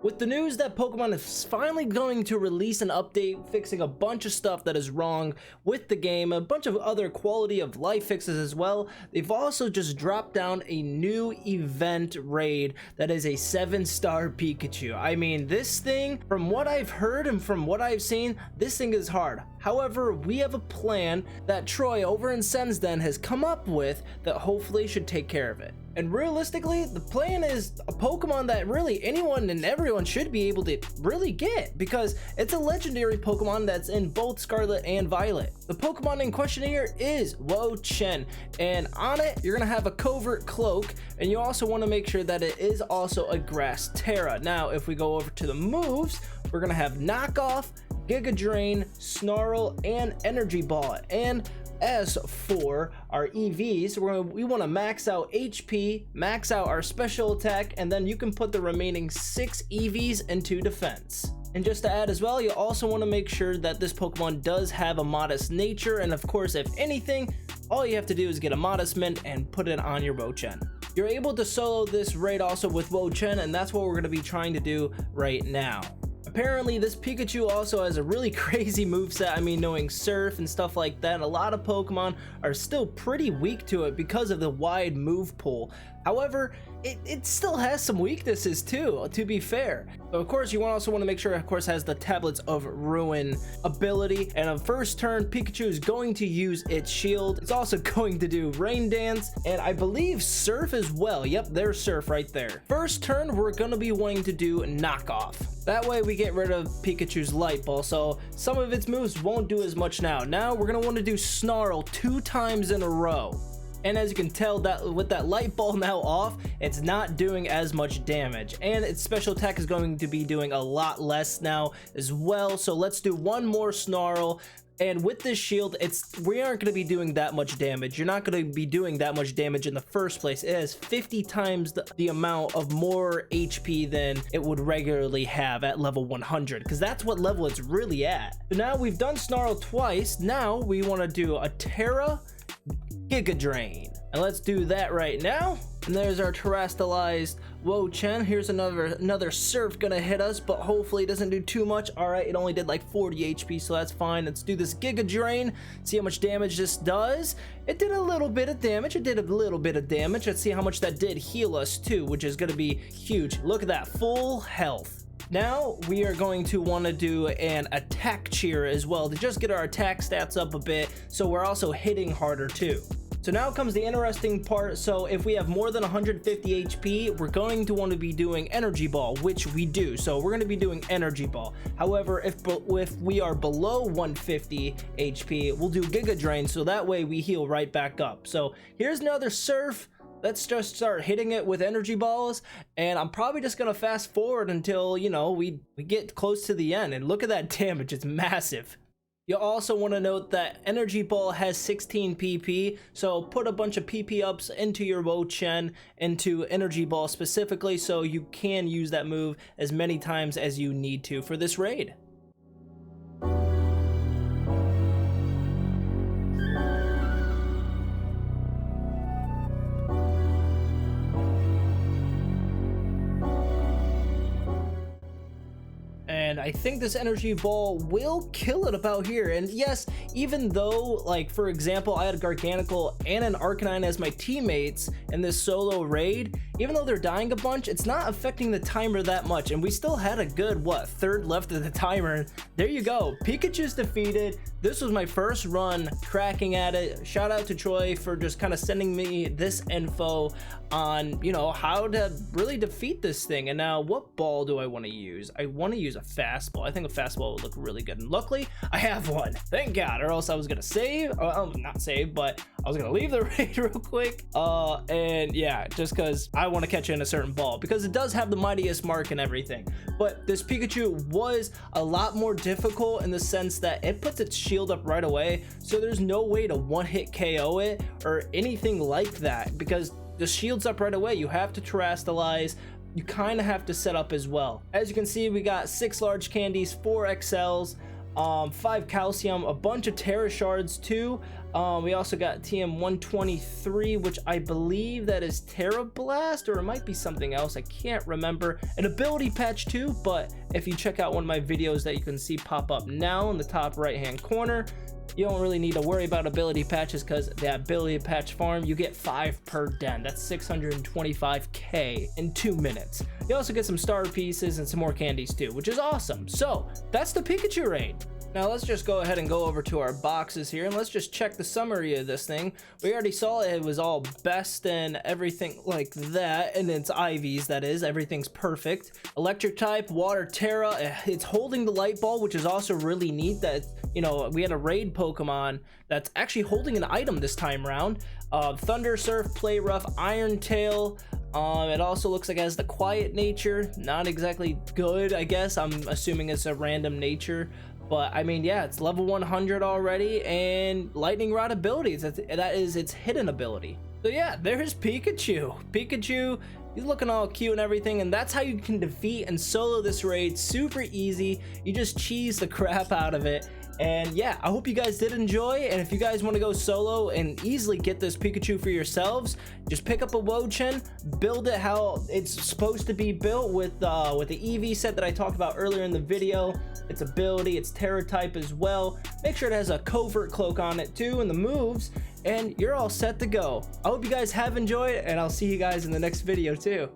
With the news that Pokemon is finally going to release an update fixing a bunch of stuff that is wrong with the game, a bunch of other quality of life fixes as well, they've also just dropped down a new event raid that is a 7-star Pikachu. I mean, this thing, from what I've heard and from what I've seen, this thing is hard. However, we have a plan that Troy over in Sensden has come up with that hopefully should take care of it. And realistically, the plan is a Pokemon that really anyone and everyone should be able to really get, because it's a legendary Pokemon that's in both Scarlet and Violet. The Pokemon in question here is Wo-Chen, and on it you're gonna have a covert cloak, and you also want to make sure that it is also a grass Tera. Now if we go over to the moves, we're gonna have Knockoff, Giga Drain, Snarl, and Energy Ball. And as for our EVs, we want to max out HP, max out our special attack, and then you can put the remaining 6 EVs into defense. And just to add as well, you also want to make sure that this Pokemon does have a modest nature, and of course, if anything, all you have to do is get a modest mint and put it on your Wo-Chen. You're able to solo this raid also with Wo-Chen, and that's what we're going to be trying to do right now. Apparently, this Pikachu also has a really crazy moveset. I mean, knowing Surf and stuff like that, a lot of Pokemon are still pretty weak to it because of the wide move pool. However, it still has some weaknesses too, to be fair. So of course, you also want to make sure it of course has the Tablets of Ruin ability. And on first turn, Pikachu is going to use its shield. It's also going to do Rain Dance, and I believe Surf as well. Yep, there's Surf right there. First turn, we're going to be wanting to do Knockoff. That way we get rid of Pikachu's Light Ball, so some of its moves won't do as much now. Now we're going to want to do Snarl 2 times in a row. And as you can tell, that with that Light Ball now off, it's not doing as much damage, and its special attack is going to be doing a lot less now as well. So let's do one more Snarl. And with this shield, we aren't going to be doing that much damage. You're not going to be doing that much damage in the first place. It has 50 times the amount of more HP than it would regularly have at level 100, because that's what level it's really at. So now we've done Snarl twice. Now we want to do a Tera Giga Drain, and let's do that right now. And there's our terastallized Wo-Chen. Here's another Surf gonna hit us, but hopefully it doesn't do too much. All right, it only did like 40 HP, so that's fine. Let's do this Giga Drain, see how much damage this does. It did a little bit of damage. Let's see how much that did heal us too, which is gonna be huge. Look at that, full health. Now we are going to want to do an attack cheer as well to just get our attack stats up a bit, so we're also hitting harder too. So now comes the interesting part. So if we have more than 150 HP, we're going to want to be doing Energy Ball, which we do. So we're going to be doing Energy Ball. However, if we are below 150 HP, we'll do Giga Drain, so that way we heal right back up. So here's another Surf. Let's just start hitting it with Energy Balls, and I'm probably just gonna fast forward until, you know, we get close to the end. And look at that damage, it's massive. You also want to note that Energy Ball has 16 PP, so put a bunch of PP ups into your Wo-Chen, into Energy Ball specifically, so you can use that move as many times as you need to for this raid. And I think this Energy Ball will kill it about here. And yes, even though, like, for example, I had a Garganacl and an Arcanine as my teammates in this solo raid, even though they're dying a bunch, it's not affecting the timer that much. And we still had a good, third left of the timer. There you go. Pikachu's defeated. This was my first run cracking at it. Shout out to Troy for just kind of sending me this info on, you know, how to really defeat this thing. And now, what ball do I want to use? I want to use a fastball. I think a fastball would look really good, and luckily I have one, thank God, or else I was gonna save, not save, but I was gonna leave the raid real quick, and yeah, just because I want to catch in a certain ball, because it does have the mightiest mark and everything. But this Pikachu was a lot more difficult in the sense that it puts its shield up right away, so there's no way to one-hit KO it or anything like that, because the shield's up right away. You have to terastallize. You kind of have to set up as well. As you can see, we got 6 large candies, 4 XLs, 5 calcium, a bunch of Tera shards too. We also got TM123, which I believe that is Tera Blast, or it might be something else. I can't remember. An ability patch too, but if you check out one of my videos that you can see pop up now in the top right hand corner, you don't really need to worry about ability patches, because the ability patch farm, you get 5 per den. That's 625k in 2 minutes. You also get some star pieces and some more candies too, which is awesome. So that's the Pikachu raid. Now let's just go ahead and go over to our boxes here, and let's just check the summary of this thing. We already saw it was all best and everything like that, and it's IVs, that is, everything's perfect. Electric type, water Tera, it's holding the light ball, which is also really neat that, you know, we had a raid Pokemon that's actually holding an item this time around. Thunder Surf, Play Rough, Iron Tail. It also looks like it has the quiet nature, not exactly good, I guess. I'm assuming it's a random nature. But I mean, yeah, it's level 100 already, and lightning rod abilities, that is its hidden ability. So yeah, there's Pikachu. He's looking all cute and everything, and that's how you can defeat and solo this raid. Super easy. You just cheese the crap out of it. And yeah, I hope you guys did enjoy, and if you guys want to go solo and easily get this Pikachu for yourselves, just pick up a Wo-Chen, build it how it's supposed to be built with the EV set that I talked about earlier in the video. Its ability, its Tera type as well. Make sure it has a covert cloak on it too, and the moves, and you're all set to go. I hope you guys have enjoyed, and I'll see you guys in the next video too.